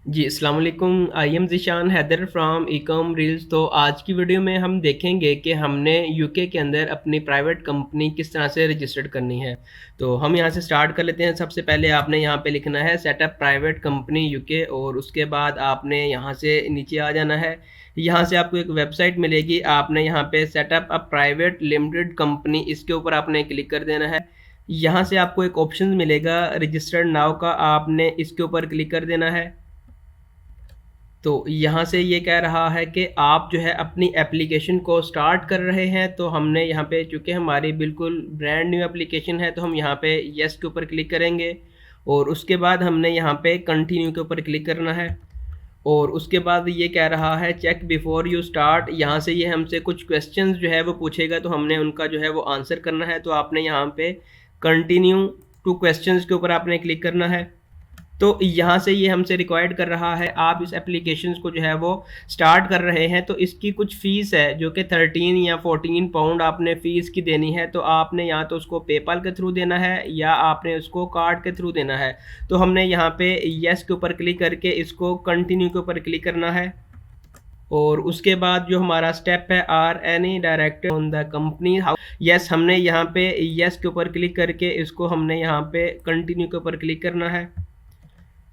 जी, अस्सलाम वालेकुम। I am Zeeshan Haider from Ecom Reels. तो आज की वीडियो में हम देखेंगे कि हमने यूके के अंदर अपनी प्राइवेट कंपनी किस तरह से रजिस्टर्ड करनी है। तो हम यहाँ से स्टार्ट कर लेते हैं। सबसे पहले आपने यहाँ पे लिखना है सेटअप प्राइवेट कंपनी यूके, और उसके बाद आपने यहाँ से नीचे आ जाना है। यहाँ से आपको एक वेबसाइट मिलेगी, आपने यहाँ पे setup a private limited company, इसके ऊपर आपने क्लिक कर देना है। यहाँ से आपको एक ऑप्शन मिलेगा रजिस्टर्ड नाउ का, आपने इसके ऊपर क्लिक कर देना है। तो यहाँ से ये कह रहा है कि आप जो है अपनी एप्लीकेशन को स्टार्ट कर रहे हैं। तो हमने यहाँ पे, चूँकि हमारी बिल्कुल ब्रांड न्यू एप्लीकेशन है, तो हम यहाँ पे येस के ऊपर क्लिक करेंगे, और उसके बाद हमने यहाँ पे कंटिन्यू के ऊपर क्लिक करना है। और उसके बाद ये कह रहा है चेक बिफोर यू स्टार्ट। यहाँ से ये हमसे कुछ क्वेश्चंस जो है वो पूछेगा, तो हमने उनका जो है वो आंसर करना है। तो आपने यहाँ पे कंटिन्यू टू क्वेश्चंस के ऊपर आपने क्लिक करना है। तो यहाँ से ये हमसे रिक्वायर्ड कर रहा है, आप इस एप्लीकेशन को जो है वो स्टार्ट कर रहे हैं, तो इसकी कुछ फ़ीस है जो कि 13 या 14 पाउंड आपने फ़ीस की देनी है। तो आपने या तो उसको पेपाल के थ्रू देना है या आपने उसको कार्ड के थ्रू देना है। तो हमने यहाँ पे येस के ऊपर क्लिक करके इसको कंटिन्यू के ऊपर क्लिक करना है। और उसके बाद जो हमारा स्टेप है, are any directed on the company house, yes, हमने यहाँ पे येस के ऊपर क्लिक करके इसको हमने यहाँ पे कंटिन्यू के ऊपर क्लिक करना है।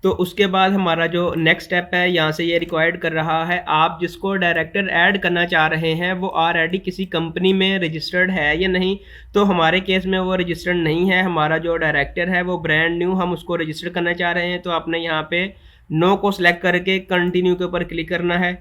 तो उसके बाद हमारा जो नेक्स्ट स्टेप है, यहाँ से ये रिक्वायर्ड कर रहा है आप जिसको डायरेक्टर ऐड करना चाह रहे हैं वो ऑलरेडी किसी कंपनी में रजिस्टर्ड है या नहीं। तो हमारे केस में वो रजिस्टर्ड नहीं है, हमारा जो डायरेक्टर है वो ब्रांड न्यू, हम उसको रजिस्टर करना चाह रहे हैं। तो आपने यहाँ पे नो को सिलेक्ट करके कंटिन्यू के ऊपर क्लिक करना है।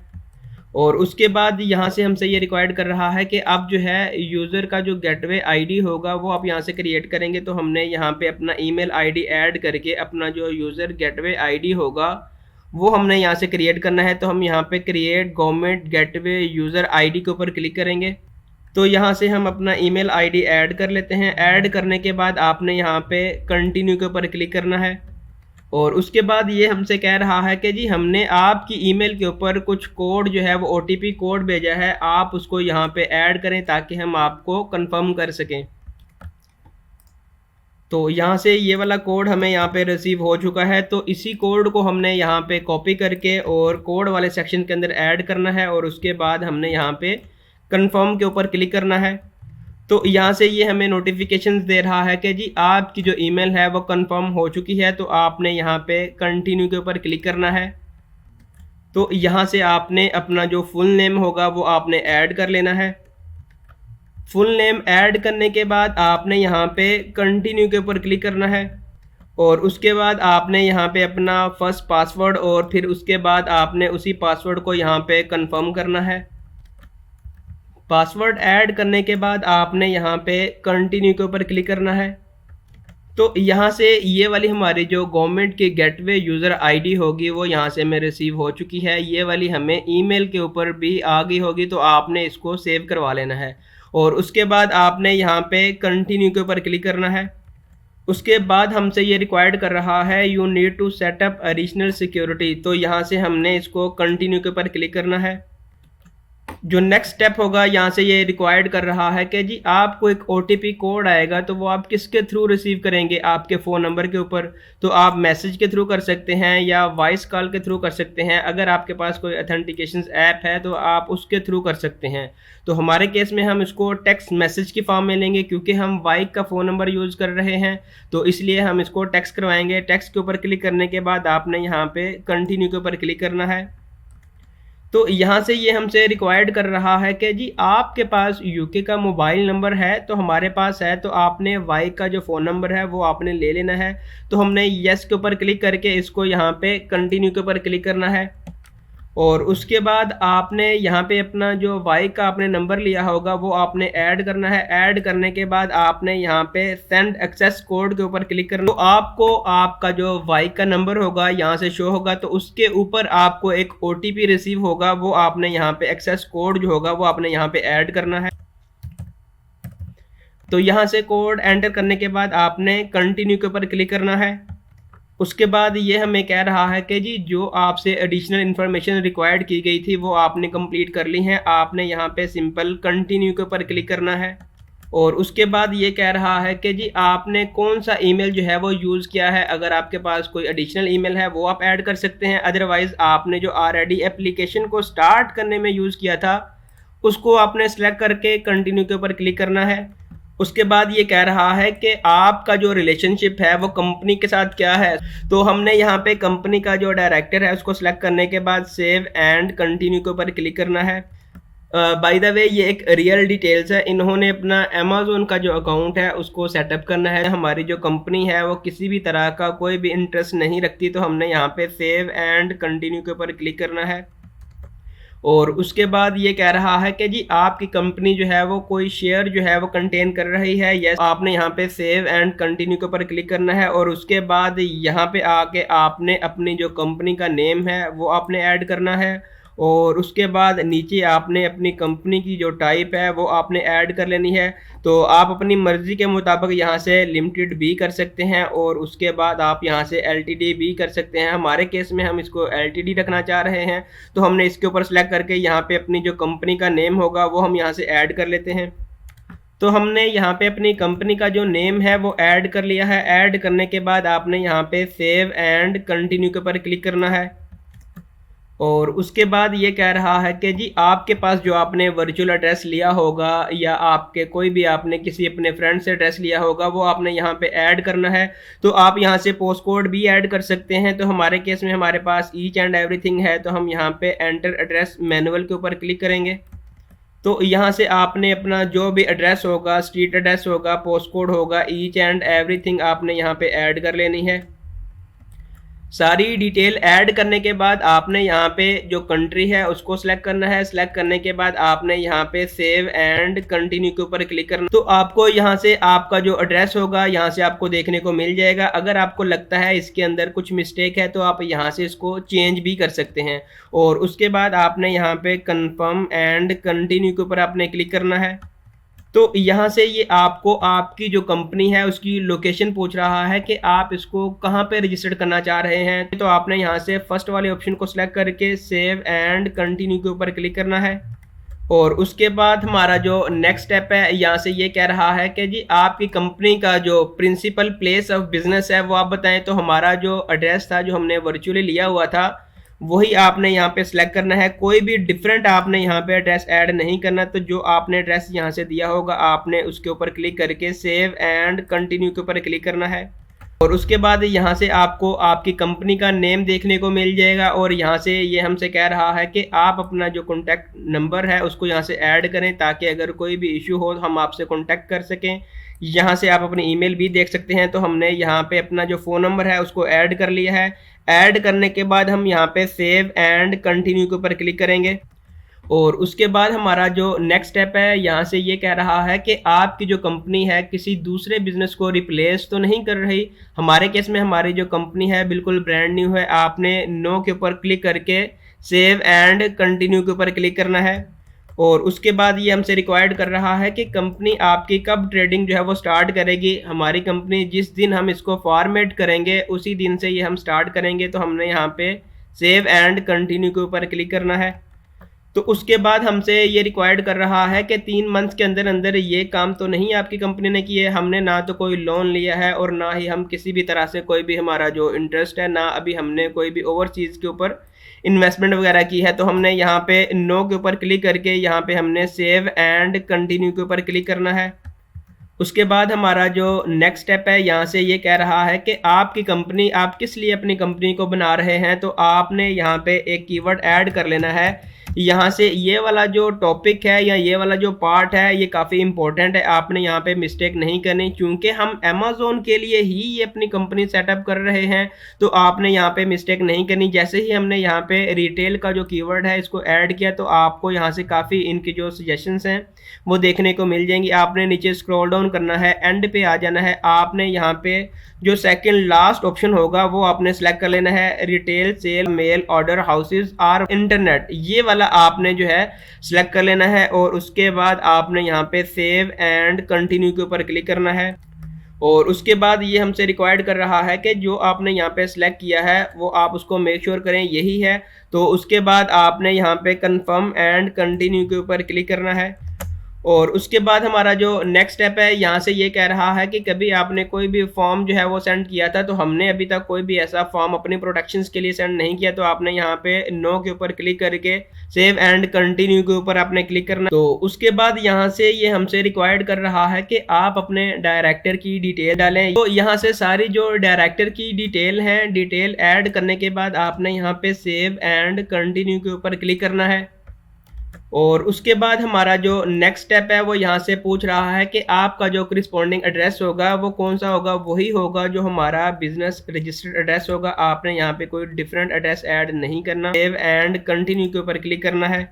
और उसके बाद यहाँ से हमसे ये रिक्वायर्ड कर रहा है कि अब जो है यूज़र का जो गेटवे आईडी होगा वो आप यहाँ से क्रिएट करेंगे। तो हमने यहाँ पे अपना ईमेल आईडी ऐड करके अपना जो यूज़र गेटवे आईडी होगा वो हमने यहाँ से क्रिएट करना है। तो हम यहाँ पे create government gateway user ID के ऊपर क्लिक करेंगे। तो यहाँ से हम अपना ईमेल आईडी ऐड कर लेते हैं। ऐड करने के बाद आपने यहाँ पे कंटिन्यू के ऊपर क्लिक करना है। और उसके बाद ये हमसे कह रहा है कि जी हमने आपकी ईमेल के ऊपर कुछ कोड जो है वो ओटीपी कोड भेजा है, आप उसको यहाँ पे ऐड करें ताकि हम आपको कंफर्म कर सकें। तो यहाँ से ये वाला कोड हमें यहाँ पे रिसीव हो चुका है। तो इसी कोड को हमने यहाँ पे कॉपी करके और कोड वाले सेक्शन के अंदर ऐड करना है, और उसके बाद हमने यहाँ पे कंफर्म के ऊपर क्लिक करना है। तो यहाँ से ये हमें नोटिफिकेशंस दे रहा है कि जी आपकी जो ईमेल है वो कंफर्म हो चुकी है। तो आपने यहाँ पे कंटिन्यू के ऊपर क्लिक करना है। तो यहाँ से आपने अपना जो फुल नेम होगा वो आपने ऐड कर लेना है। फुल नेम ऐड करने के बाद आपने यहाँ पे कंटिन्यू के ऊपर क्लिक करना है। और उसके बाद आपने यहाँ पे अपना फर्स्ट पासवर्ड, और फिर उसके बाद आपने उसी पासवर्ड को यहाँ पे कंफर्म करना है। पासवर्ड ऐड करने के बाद आपने यहाँ पे कंटिन्यू के ऊपर क्लिक करना है। तो यहाँ से ये वाली हमारी जो गवर्नमेंट की गेटवे यूज़र आईडी होगी वो यहाँ से हमें रिसीव हो चुकी है। ये वाली हमें ईमेल के ऊपर भी आ गई होगी, तो आपने इसको सेव करवा लेना है। और उसके बाद आपने यहाँ पे कंटिन्यू के ऊपर क्लिक करना है। उसके बाद हमसे ये रिक्वायर्ड कर रहा है you need to set up additional security. तो यहाँ से हमने इसको कंटिन्यू के ऊपर क्लिक करना है। जो नेक्स्ट स्टेप होगा, यहाँ से ये रिक्वायर्ड कर रहा है कि जी आपको एक ओटीपी कोड आएगा, तो वो आप किसके थ्रू रिसीव करेंगे, आपके फ़ोन नंबर के ऊपर। तो आप मैसेज के थ्रू कर सकते हैं या वॉइस कॉल के थ्रू कर सकते हैं। अगर आपके पास कोई ऑथेंटिकेशन ऐप है तो आप उसके थ्रू कर सकते हैं। तो हमारे केस में हम इसको टेक्स्ट मैसेज की फॉर्म में लेंगे, क्योंकि हम वाइक का फ़ोन नंबर यूज़ कर रहे हैं, तो इसलिए हम इसको टेक्स्ट करवाएंगे। टेक्स्ट के ऊपर क्लिक करने के बाद आपने यहाँ पे कंटिन्यू के ऊपर क्लिक करना है। तो यहाँ से ये हमसे रिक्वायर्ड कर रहा है कि जी आपके पास यूके का मोबाइल नंबर है, तो हमारे पास है, तो आपने वाई का जो फ़ोन नंबर है वो आपने ले लेना है। तो हमने येस के ऊपर क्लिक करके इसको यहाँ पे कंटिन्यू के ऊपर क्लिक करना है। और उसके बाद आपने यहाँ पे अपना जो वाई का आपने नंबर लिया होगा वो आपने ऐड करना है। ऐड करने के बाद आपने यहाँ पे सेंड एक्सेस कोड के ऊपर क्लिक करना। तो आपको आपका जो वाई का नंबर होगा यहाँ से शो होगा, तो उसके ऊपर आपको एक ओटीपी रिसीव होगा, वो आपने यहाँ पे एक्सेस कोड जो होगा वो आपने यहाँ पे ऐड करना है। तो यहाँ से कोड एंटर करने के बाद आपने कंटिन्यू के ऊपर क्लिक करना है। उसके बाद ये हमें कह रहा है कि जी जो आपसे एडिशनल इन्फॉर्मेशन रिक्वायर्ड की गई थी वो आपने कंप्लीट कर ली है। आपने यहाँ पे सिंपल कंटिन्यू के ऊपर क्लिक करना है। और उसके बाद ये कह रहा है कि जी आपने कौन सा ईमेल जो है वो यूज़ किया है। अगर आपके पास कोई एडिशनल ईमेल है वो आप ऐड कर सकते हैं, अदरवाइज़ आपने जो ऑलरेडी एप्लीकेशन को स्टार्ट करने में यूज़ किया था उसको आपने सेलेक्ट करके कंटिन्यू के ऊपर क्लिक करना है। उसके बाद ये कह रहा है कि आपका जो रिलेशनशिप है वो कंपनी के साथ क्या है। तो हमने यहाँ पे कंपनी का जो डायरेक्टर है उसको सेलेक्ट करने के बाद सेव एंड कंटिन्यू के ऊपर क्लिक करना है। बाय द वे ये एक रियल डिटेल्स है, इन्होंने अपना अमेज़न का जो अकाउंट है उसको सेटअप करना है। हमारी जो कंपनी है वो किसी भी तरह का कोई भी इंटरेस्ट नहीं रखती, तो हमने यहाँ पे सेव एंड कंटिन्यू के ऊपर क्लिक करना है। और उसके बाद ये कह रहा है कि जी आपकी कंपनी जो है वो कोई शेयर जो है वो कंटेन कर रही है। यस, आपने यहाँ पे सेव एंड कंटिन्यू के ऊपर क्लिक करना है। और उसके बाद यहाँ पे आके आपने अपनी जो कंपनी का नेम है वो आपने ऐड करना है। और उसके बाद नीचे आपने अपनी कंपनी की जो टाइप है वो आपने ऐड कर लेनी है। तो आप अपनी मर्ज़ी के मुताबिक यहाँ से लिमिटेड भी कर सकते हैं और उसके बाद आप यहाँ से एलटीडी भी कर सकते हैं। हमारे केस में हम इसको एलटीडी रखना चाह रहे हैं, तो हमने इसके ऊपर सेलेक्ट करके यहाँ पे अपनी जो कंपनी का नेम होगा वो हम यहाँ से ऐड कर लेते हैं। तो हमने यहाँ पे अपनी कंपनी का जो नेम है वो ऐड कर लिया है। ऐड करने के बाद आपने यहाँ पे सेव एंड कंटिन्यू के ऊपर क्लिक करना है। और उसके बाद ये कह रहा है कि जी आपके पास जो आपने वर्चुअल एड्रेस लिया होगा या आपके कोई भी आपने किसी अपने फ्रेंड से एड्रेस लिया होगा वो आपने यहाँ पे ऐड करना है। तो आप यहाँ से पोस्ट कोड भी ऐड कर सकते हैं। तो हमारे केस में हमारे पास ईच एंड एवरीथिंग है, तो हम यहाँ पे एंटर एड्रेस मैनुअल के ऊपर क्लिक करेंगे। तो यहाँ से आपने अपना जो भी एड्रेस होगा, स्ट्रीट एड्रेस होगा, पोस्ट कोड होगा, ईच एंड एवरीथिंग आपने यहाँ पे ऐड कर लेनी है। सारी डिटेल ऐड करने के बाद आपने यहाँ पे जो कंट्री है उसको सिलेक्ट करना है। सिलेक्ट करने के बाद आपने यहाँ पे सेव एंड कंटिन्यू के ऊपर क्लिक करना। तो आपको यहाँ से आपका जो एड्रेस होगा यहाँ से आपको देखने को मिल जाएगा। अगर आपको लगता है इसके अंदर कुछ मिस्टेक है तो आप यहाँ से इसको चेंज भी कर सकते हैं। और उसके बाद आपने यहाँ पे कन्फर्म एंड कंटिन्यू के ऊपर आपने क्लिक करना है। तो यहाँ से ये आपको आपकी जो कंपनी है उसकी लोकेशन पूछ रहा है कि आप इसको कहाँ पे रजिस्टर्ड करना चाह रहे हैं। तो आपने यहाँ से फर्स्ट वाले ऑप्शन को सिलेक्ट करके सेव एंड कंटिन्यू के ऊपर क्लिक करना है। और उसके बाद हमारा जो नेक्स्ट स्टेप है, यहाँ से ये कह रहा है कि जी आपकी कंपनी का जो प्रिंसिपल प्लेस ऑफ बिजनेस है वो आप बताएं। तो हमारा जो एड्रेस था जो हमने वर्चुअली लिया हुआ था वही आपने यहाँ पे सिलेक्ट करना है। कोई भी डिफरेंट आपने यहाँ पे एड्रेस ऐड नहीं करना। तो जो आपने एड्रेस यहाँ से दिया होगा आपने उसके ऊपर क्लिक करके सेव एंड कंटिन्यू के ऊपर क्लिक करना है। और उसके बाद यहाँ से आपको आपकी कंपनी का नेम देखने को मिल जाएगा। और यहाँ से ये हमसे कह रहा है कि आप अपना जो कॉन्टैक्ट नंबर है उसको यहाँ से ऐड करें ताकि अगर कोई भी इशू हो तो हम आपसे कॉन्टैक्ट कर सकें। यहाँ से आप अपनी ईमेल भी देख सकते हैं। तो हमने यहाँ पे अपना जो फ़ोन नंबर है उसको ऐड कर लिया है। ऐड करने के बाद हम यहाँ पे सेव एंड कंटिन्यू के ऊपर क्लिक करेंगे। और उसके बाद हमारा जो नेक्स्ट स्टेप है, यहाँ से ये कह रहा है कि आपकी जो कंपनी है किसी दूसरे बिजनेस को रिप्लेस तो नहीं कर रही। हमारे केस में हमारी जो कंपनी है बिल्कुल ब्रांड न्यू है। आपने नो के ऊपर क्लिक करके सेव एंड कंटिन्यू के ऊपर क्लिक करना है। और उसके बाद ये हमसे रिक्वायर्ड कर रहा है कि कंपनी आपकी कब ट्रेडिंग जो है वो स्टार्ट करेगी। हमारी कंपनी जिस दिन हम इसको फॉर्मेट करेंगे उसी दिन से ये हम स्टार्ट करेंगे। तो हमने यहाँ पे सेव एंड कंटिन्यू के ऊपर क्लिक करना है। तो उसके बाद हमसे ये रिक्वायर्ड कर रहा है कि 3 मंथ्स के अंदर अंदर ये काम तो नहीं आपकी कंपनी ने किए। हमने ना तो कोई लोन लिया है और ना ही हम किसी भी तरह से कोई भी हमारा जो इंटरेस्ट है, ना अभी हमने कोई भी ओवरसीज़ के ऊपर इन्वेस्टमेंट वगैरह की है। तो हमने यहाँ पे नो के ऊपर क्लिक करके यहाँ पे हमने सेव एंड कंटिन्यू के ऊपर क्लिक करना है। उसके बाद हमारा जो नेक्स्ट स्टेप है, यहाँ से ये कह रहा है कि आपकी कंपनी, आप किस लिए अपनी कंपनी को बना रहे हैं। तो आपने यहाँ पे एक कीवर्ड ऐड कर लेना है। यहाँ से ये वाला जो टॉपिक है या ये वाला जो पार्ट है ये काफ़ी इंपॉर्टेंट है। आपने यहाँ पे मिस्टेक नहीं करनी क्योंकि हम अमेज़न के लिए ही ये अपनी कंपनी सेटअप कर रहे हैं। तो आपने यहाँ पे मिस्टेक नहीं करनी। जैसे ही हमने यहाँ पे रिटेल का जो कीवर्ड है इसको ऐड किया तो आपको यहाँ से काफ़ी इनकी जो सजेशंस हैं वो देखने को मिल जाएंगी। आपने नीचे स्क्रॉल डाउन करना है, एंड पे आ जाना है। आपने यहाँ पे जो सेकंड लास्ट ऑप्शन होगा वो आपने सेलेक्ट कर लेना है, retail sale mail order houses और इंटरनेट, ये वाला आपने जो है सेलेक्ट कर लेना है। और उसके बाद आपने यहाँ पे सेव एंड कंटिन्यू के ऊपर क्लिक करना है। और उसके बाद ये हमसे रिक्वायर्ड कर रहा है कि जो आपने यहाँ पे सेलेक्ट किया है वो आप उसको मेक श्योर करें यही है। तो उसके बाद आपने यहाँ पे कंफर्म एंड कंटिन्यू के ऊपर क्लिक करना है। और उसके बाद हमारा जो नेक्स्ट स्टेप है, यहाँ से ये कह रहा है कि कभी आपने कोई भी फॉर्म जो है वो सेंड किया था, तो हमने अभी तक कोई भी ऐसा फॉर्म अपनी प्रोडक्शंस के लिए सेंड नहीं किया, तो आपने यहाँ पे नो के ऊपर क्लिक करके सेव एंड कंटिन्यू के ऊपर आपने क्लिक करना। तो उसके बाद यहाँ से ये हमसे रिक्वायर्ड कर रहा है कि आप अपने डायरेक्टर की डिटेल डालें। तो यहाँ से सारी जो डायरेक्टर की डिटेल है, डिटेल ऐड करने के बाद आपने यहाँ पे सेव एंड कंटिन्यू के ऊपर क्लिक करना है। और उसके बाद हमारा जो नेक्स्ट स्टेप है वो यहाँ से पूछ रहा है कि आपका जो करिस्पॉन्डिंग एड्रेस होगा वो कौन सा होगा। वही होगा जो हमारा बिजनेस रजिस्टर्ड एड्रेस होगा। आपने यहाँ पे कोई डिफरेंट एड्रेस ऐड नहीं करना। सेव एंड कंटिन्यू के ऊपर क्लिक करना है।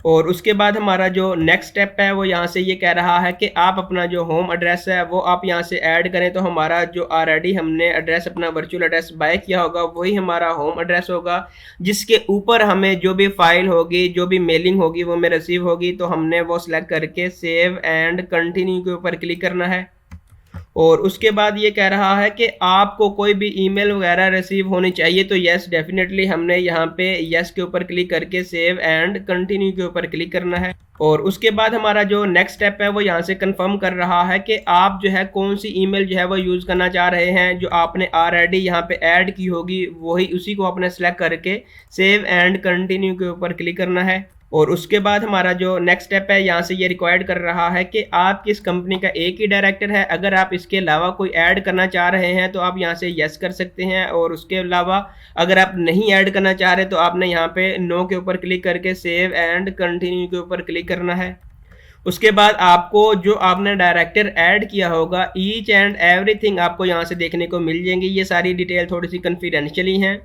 और उसके बाद हमारा जो नेक्स्ट स्टेप है वो यहाँ से ये कह रहा है कि आप अपना जो होम एड्रेस है वो आप यहाँ से ऐड करें। तो हमारा जो ऑलरेडी हमने एड्रेस अपना वर्चुअल एड्रेस बाय किया होगा वही हमारा होम एड्रेस होगा, जिसके ऊपर हमें जो भी फाइल होगी, जो भी मेलिंग होगी वो में रिसीव होगी। तो हमने वो सिलेक्ट करके सेव एंड कंटिन्यू के ऊपर क्लिक करना है। और उसके बाद ये कह रहा है कि आपको कोई भी ईमेल वगैरह रिसीव होनी चाहिए। तो यस, डेफिनेटली हमने यहाँ पे यस के ऊपर क्लिक करके सेव एंड कंटिन्यू के ऊपर क्लिक करना है। और उसके बाद हमारा जो नेक्स्ट स्टेप है वो यहाँ से कंफर्म कर रहा है कि आप जो है कौन सी ईमेल जो है वो यूज़ करना चाह रहे हैं। जो आपने ऑलरेडी यहाँ पे ऐड की होगी वही उसी को आपने सेलेक्ट करके सेव एंड कंटिन्यू के ऊपर क्लिक करना है। और उसके बाद हमारा जो नेक्स्ट स्टेप है यहाँ से ये रिक्वायर्ड कर रहा है कि आप किस कंपनी का एक ही डायरेक्टर है। अगर आप इसके अलावा कोई ऐड करना चाह रहे हैं तो आप यहाँ से यस कर सकते हैं। और उसके अलावा अगर आप नहीं ऐड करना चाह रहे तो आपने यहाँ पे नो के ऊपर क्लिक करके सेव एंड कंटिन्यू के ऊपर क्लिक करना है। उसके बाद आपको जो आपने डायरेक्टर ऐड किया होगा ईच एंड एवरीथिंग आपको यहाँ से देखने को मिल जाएंगी। ये सारी डिटेल थोड़ी सी कन्फिडेंशियली हैं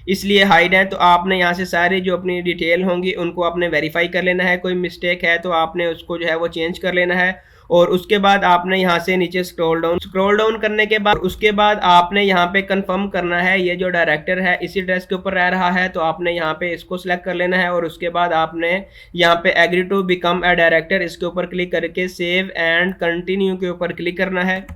इसलिए हाइड है। तो आपने यहाँ से सारी जो अपनी डिटेल होंगी उनको आपने वेरीफाई कर लेना है। कोई मिस्टेक है तो आपने उसको जो है वो चेंज कर लेना है। और उसके बाद आपने यहाँ से नीचे स्क्रॉल डाउन करने के बाद उसके बाद आपने यहाँ पे कंफर्म करना है ये जो डायरेक्टर है इसी एड्रेस के ऊपर रह रहा है। तो आपने यहाँ पे इसको सिलेक्ट कर लेना है। और उसके बाद आपने यहाँ पे agree to become a director इसके ऊपर क्लिक करके सेव एंड कंटिन्यू के ऊपर क्लिक करना है।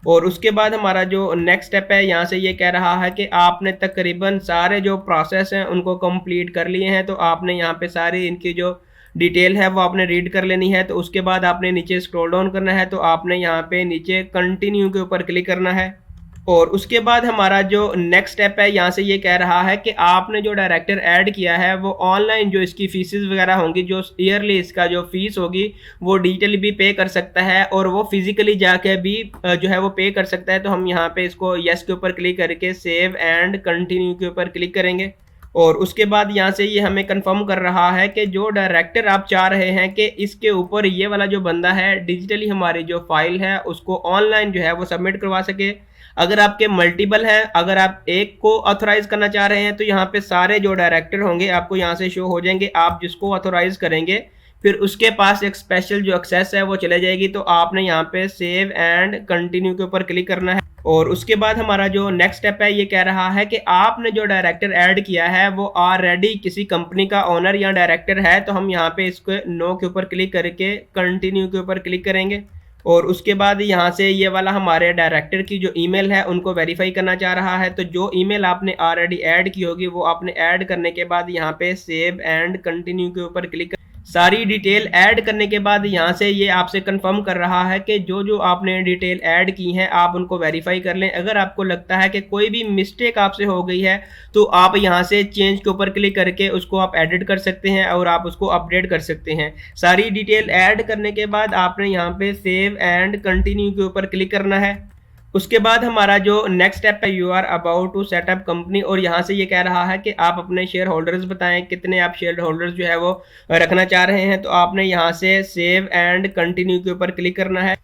और उसके बाद हमारा जो नेक्स्ट स्टेप है यहाँ से ये कह रहा है कि आपने तकरीबन सारे जो प्रोसेस हैं उनको कंप्लीट कर लिए हैं। तो आपने यहाँ पे सारी इनकी जो डिटेल है वो आपने रीड कर लेनी है। तो उसके बाद आपने नीचे स्क्रॉल डाउन करना है। तो आपने यहाँ पे नीचे कंटिन्यू के ऊपर क्लिक करना है। और उसके बाद हमारा जो नेक्स्ट स्टेप है यहाँ से ये कह रहा है कि आपने जो डायरेक्टर ऐड किया है वो ऑनलाइन जो इसकी फीसेस वगैरह होंगी, जो ईयरली इसका जो फीस होगी वो डिजिटली भी पे कर सकता है और वो फिजिकली जाके भी जो है वो पे कर सकता है। तो हम यहाँ पे इसको यस के ऊपर क्लिक करके सेव एंड कंटिन्यू के ऊपर क्लिक करेंगे। और उसके बाद यहाँ से ये हमें कंफर्म कर रहा है कि जो डायरेक्टर आप चाह रहे हैं कि इसके ऊपर ये वाला जो बंदा है डिजिटली हमारी जो फाइल है उसको ऑनलाइन जो है वो सबमिट करवा सके। अगर आपके मल्टीपल हैं, अगर आप एक को ऑथोराइज करना चाह रहे हैं तो यहाँ पे सारे जो डायरेक्टर होंगे आपको यहाँ से शो हो जाएंगे। आप जिसको ऑथोराइज करेंगे फिर उसके पास एक स्पेशल जो एक्सेस है वो चले जाएगी। तो आपने यहाँ पे सेव एंड कंटिन्यू के ऊपर क्लिक करना है। और उसके बाद हमारा जो नेक्स्ट स्टेप है ये कह रहा है कि आपने जो डायरेक्टर ऐड किया है वो ऑलरेडी किसी कंपनी का ओनर या डायरेक्टर है। तो हम यहाँ पे इसको नो के ऊपर क्लिक करके कंटिन्यू के ऊपर क्लिक करेंगे। और उसके बाद यहाँ से ये वाला हमारे डायरेक्टर की जो ईमेल है उनको वेरीफाई करना चाह रहा है। तो जो ईमेल आपने ऑलरेडी ऐड की होगी वो आपने ऐड करने के बाद यहाँ पे सेव एंड कंटिन्यू के ऊपर क्लिक सारी डिटेल ऐड करने के बाद यहाँ से ये आपसे कंफर्म कर रहा है कि जो जो आपने डिटेल ऐड की हैं आप उनको वेरीफाई कर लें। अगर आपको लगता है कि कोई भी मिस्टेक आपसे हो गई है तो आप यहाँ से चेंज के ऊपर क्लिक करके उसको आप एडिट कर सकते हैं और आप उसको अपडेट कर सकते हैं। सारी डिटेल ऐड करने के बाद आपने यहाँ पे सेव एंड कंटिन्यू के ऊपर क्लिक करना है। उसके बाद हमारा जो नेक्स्ट स्टेप है you are about to set up company. और यहाँ से ये कह रहा है कि आप अपने शेयर होल्डर्स बताएं कितने आप शेयर होल्डर्स जो है वो रखना चाह रहे हैं। तो आपने यहाँ से सेव एंड कंटिन्यू के ऊपर क्लिक करना है।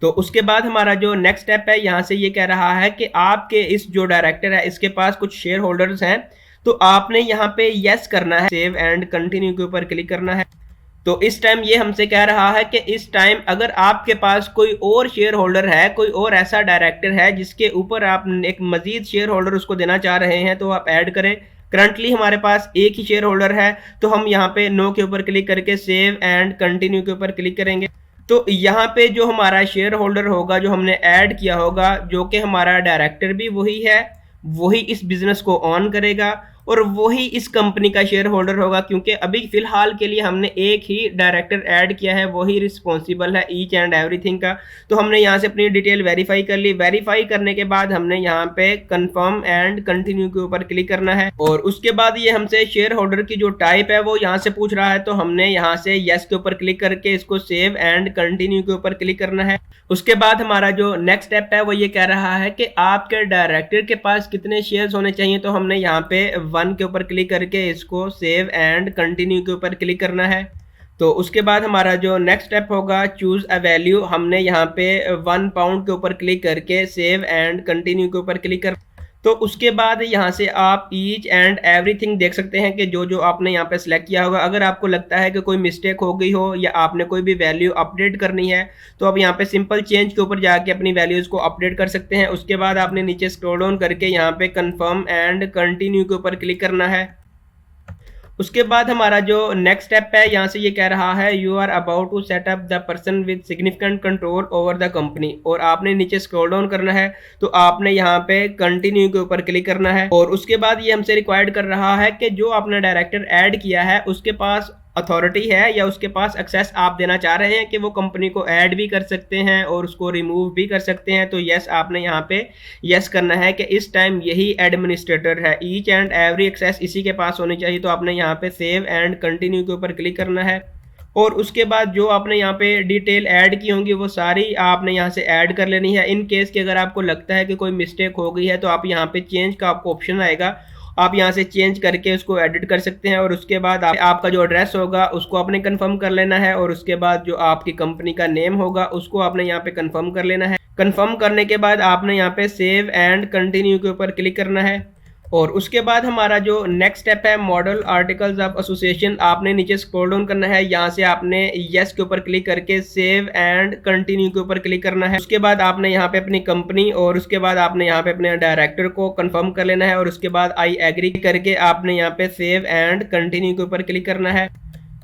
तो उसके बाद हमारा जो नेक्स्ट स्टेप है यहाँ से ये कह रहा है कि आपके इस जो डायरेक्टर है इसके पास कुछ शेयर होल्डर्स हैं। तो आपने यहाँ पे यस करना है, सेव एंड कंटिन्यू के ऊपर क्लिक करना है। तो इस टाइम ये हमसे कह रहा है कि इस टाइम अगर आपके पास कोई और शेयर होल्डर है, कोई और ऐसा डायरेक्टर है जिसके ऊपर आप एक मजीद शेयर होल्डर उसको देना चाह रहे हैं तो आप ऐड करें। करंटली हमारे पास एक ही शेयर होल्डर है तो हम यहाँ पे नो के ऊपर क्लिक करके सेव एंड कंटिन्यू के ऊपर क्लिक करेंगे। तो यहाँ पे जो हमारा शेयर होल्डर होगा जो हमने ऐड किया होगा, जो कि हमारा डायरेक्टर भी वही है, वही इस बिजनेस को ऑन करेगा और वही इस कंपनी का शेयर होल्डर होगा, क्योंकि अभी फिलहाल के लिए हमने एक ही डायरेक्टर ऐड किया है, वही रिस्पॉन्सिबल है ईच एंड एवरीथिंग का। तो हमने यहाँ से अपनी डिटेल वेरीफाई कर ली। वेरीफाई करने के बाद हमने यहाँ पे कंफर्म एंड कंटिन्यू के ऊपर क्लिक करना है, और उसके बाद ये हमसे शेयर होल्डर की जो टाइप है वो यहाँ से पूछ रहा है। तो हमने यहाँ से यस के ऊपर क्लिक करके इसको सेव एंड कंटिन्यू के ऊपर क्लिक करना है। उसके बाद हमारा जो नेक्स्ट स्टेप है वो ये कह रहा है कि आपके डायरेक्टर के पास कितने शेयर्स होने चाहिए। तो हमने यहाँ पे 1 के ऊपर क्लिक करके इसको सेव एंड कंटिन्यू के ऊपर क्लिक करना है। तो उसके बाद हमारा जो नेक्स्ट स्टेप होगा चूज अ वैल्यू, हमने यहाँ पे 1 पाउंड के ऊपर क्लिक करके सेव एंड कंटिन्यू के ऊपर क्लिक कर। तो उसके बाद यहाँ से आप ईच एंड एवरीथिंग देख सकते हैं कि जो जो आपने यहाँ पे सिलेक्ट किया होगा। अगर आपको लगता है कि कोई मिस्टेक हो गई हो या आपने कोई भी वैल्यू अपडेट करनी है तो आप यहाँ पे सिंपल चेंज के ऊपर जाके अपनी वैल्यूज़ को अपडेट कर सकते हैं। उसके बाद आपने नीचे स्क्रॉल डाउन करके यहाँ पे कंफर्म एंड कंटिन्यू के ऊपर क्लिक करना है। उसके बाद हमारा जो नेक्स्ट स्टेप है यहाँ से ये कह रहा है you are about to set up the person with significant control over the company, और आपने नीचे स्क्रॉल डाउन करना है। तो आपने यहाँ पे कंटिन्यू के ऊपर क्लिक करना है, और उसके बाद ये हमसे रिक्वायर्ड कर रहा है कि जो आपने डायरेक्टर ऐड किया है उसके पास अथॉरिटी है या उसके पास एक्सेस आप देना चाह रहे हैं कि वो कंपनी को ऐड भी कर सकते हैं और उसको रिमूव भी कर सकते हैं। तो यस आपने यहाँ पे यस करना है कि इस टाइम यही एडमिनिस्ट्रेटर है, ईच एंड एवरी एक्सेस इसी के पास होनी चाहिए। तो आपने यहाँ पे सेव एंड कंटिन्यू के ऊपर क्लिक करना है, और उसके बाद जो आपने यहाँ पे डिटेल ऐड की होंगी वो सारी आपने यहाँ से ऐड कर लेनी है। इन केस कि अगर आपको लगता है कि कोई मिस्टेक हो गई है तो आप यहाँ पे चेंज का आपको ऑप्शन आएगा, आप यहाँ से चेंज करके उसको एडिट कर सकते हैं। और उसके बाद आपका जो एड्रेस होगा उसको आपने कंफर्म कर लेना है, और उसके बाद जो आपकी कंपनी का नेम होगा उसको आपने यहाँ पे कंफर्म कर लेना है। कंफर्म करने के बाद आपने यहाँ पे सेव एंड कंटिन्यू के ऊपर क्लिक करना है, और उसके बाद हमारा जो नेक्स्ट स्टेप है मॉडल आर्टिकल्स ऑफ एसोसिएशन, आपने नीचे स्क्रॉल डाउन करना है। यहाँ से आपने यस के ऊपर क्लिक करके सेव एंड कंटिन्यू के ऊपर क्लिक करना है। उसके बाद आपने यहाँ पे अपनी कंपनी और उसके बाद आपने यहाँ पे अपने डायरेक्टर को कंफर्म कर लेना है, और उसके बाद आई एग्री करके आपने यहाँ पे सेव एंड कंटिन्यू के ऊपर क्लिक करना है।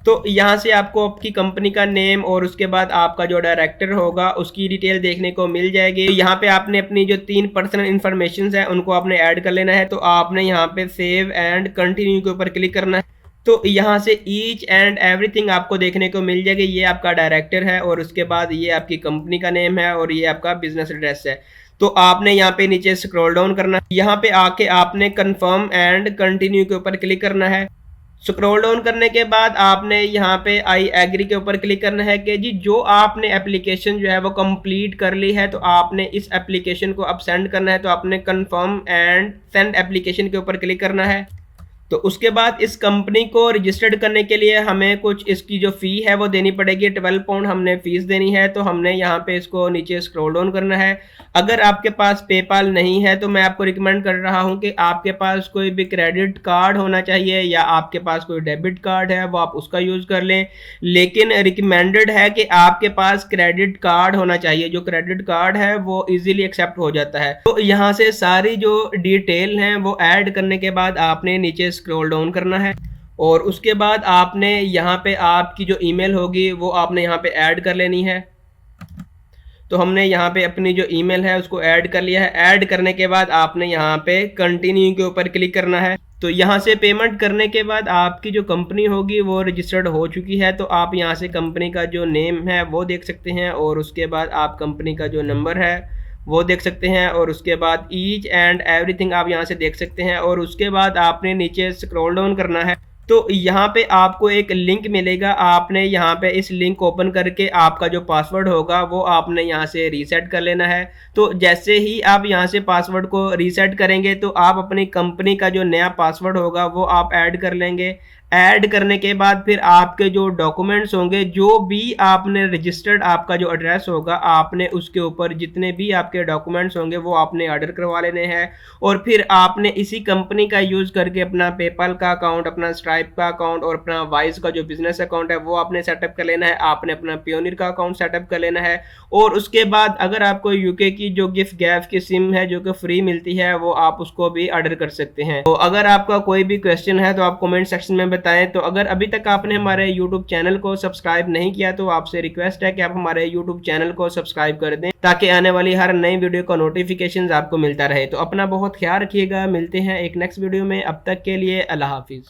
तो यहाँ से आपको आपकी कंपनी का नेम और उसके बाद आपका जो डायरेक्टर होगा उसकी डिटेल देखने को मिल जाएगी। तो यहाँ पे आपने अपनी जो 3 पर्सनल इन्फॉर्मेशन है उनको आपने ऐड कर लेना है। तो आपने यहाँ पे सेव एंड कंटिन्यू के ऊपर क्लिक करना है। तो यहाँ से ईच एंड एवरीथिंग आपको देखने को मिल जाएगी। ये आपका डायरेक्टर है और उसके बाद ये आपकी कंपनी का नेम है और ये आपका बिजनेस एड्रेस है। तो आपने यहाँ पे नीचे स्क्रॉल डाउन करना है, यहाँ पे आके आपने कंफर्म एंड कंटिन्यू के ऊपर क्लिक करना है। स्क्रॉल डाउन करने के बाद आपने यहाँ पे आई एग्री के ऊपर क्लिक करना है कि जी जो आपने एप्लीकेशन जो है वो कंप्लीट कर ली है, तो आपने इस एप्लीकेशन को अब सेंड करना है। तो आपने कंफर्म एंड सेंड एप्लीकेशन के ऊपर क्लिक करना है। तो उसके बाद इस कंपनी को रजिस्टर्ड करने के लिए हमें कुछ इसकी जो फ़ी है वो देनी पड़ेगी, 12 पाउंड हमने फ़ीस देनी है। तो हमने यहाँ पे इसको नीचे स्क्रॉल डाउन करना है। अगर आपके पास पेपाल नहीं है तो मैं आपको रिकमेंड कर रहा हूँ कि आपके पास कोई भी क्रेडिट कार्ड होना चाहिए या आपके पास कोई डेबिट कार्ड है वो आप उसका यूज़ कर लें, लेकिन रिकमेंडेड है कि आपके पास क्रेडिट कार्ड होना चाहिए। जो क्रेडिट कार्ड है वो इजीली एक्सेप्ट हो जाता है। तो यहाँ से सारी जो डिटेल हैं वो ऐड करने के बाद आपने नीचे स्क्रॉल डाउन करना है, और उसके बाद आपने यहाँ पे आपकी जो ईमेल होगी वो आपने यहाँ पे ऐड कर लेनी है। तो हमने यहाँ पे अपनी जो ईमेल है उसको ऐड कर लिया है। ऐड करने के बाद आपने यहाँ पे कंटिन्यू के ऊपर क्लिक करना है। तो यहाँ से पेमेंट करने के बाद आपकी जो कंपनी होगी वो रजिस्टर्ड हो चुकी है। तो आप यहाँ से कंपनी का जो नेम है वो देख सकते हैं, और उसके बाद आप कंपनी का जो नंबर है वो देख सकते हैं, और उसके बाद ईच एंड एवरीथिंग आप यहाँ से देख सकते हैं। और उसके बाद आपने नीचे स्क्रॉल डाउन करना है। तो यहाँ पे आपको एक लिंक मिलेगा, आपने यहाँ पे इस लिंक को ओपन करके आपका जो पासवर्ड होगा वो आपने यहाँ से रीसेट कर लेना है। तो जैसे ही आप यहाँ से पासवर्ड को रीसेट करेंगे तो आप अपनी कंपनी का जो नया पासवर्ड होगा वो आप ऐड कर लेंगे। ऐड करने के बाद फिर आपके जो डॉक्यूमेंट्स होंगे, जो भी आपने रजिस्टर्ड आपका जो एड्रेस होगा आपने उसके ऊपर जितने भी आपके डॉक्यूमेंट्स होंगे वो आपने ऑर्डर करवा लेने हैं, और फिर आपने इसी कंपनी का यूज़ करके अपना पेपाल का अकाउंट, अपना स्ट्राइप का अकाउंट और अपना वाइज का जो बिजनेस अकाउंट है वो आपने सेटअप कर लेना है। आपने अपना पियोनियर का अकाउंट सेटअप कर लेना है और उसके बाद अगर आपको यूके की जो गिफ्ट गैफ की सिम है जो कि फ्री मिलती है वो आप उसको भी ऑर्डर कर सकते हैं। तो अगर आपका कोई भी क्वेश्चन है तो आप कमेंट सेक्शन में बताएं। तो अगर अभी तक आपने हमारे यूट्यूब चैनल को सब्सक्राइब नहीं किया तो आपसे रिक्वेस्ट है कि आप हमारे यूट्यूब चैनल को सब्सक्राइब कर दें ताकि आने वाली हर नई वीडियो का नोटिफिकेशन आपको मिलता रहे। तो अपना बहुत ख्याल रखिएगा, मिलते हैं एक नेक्स्ट वीडियो में, अब तक के लिए अल्लाह हाफिज।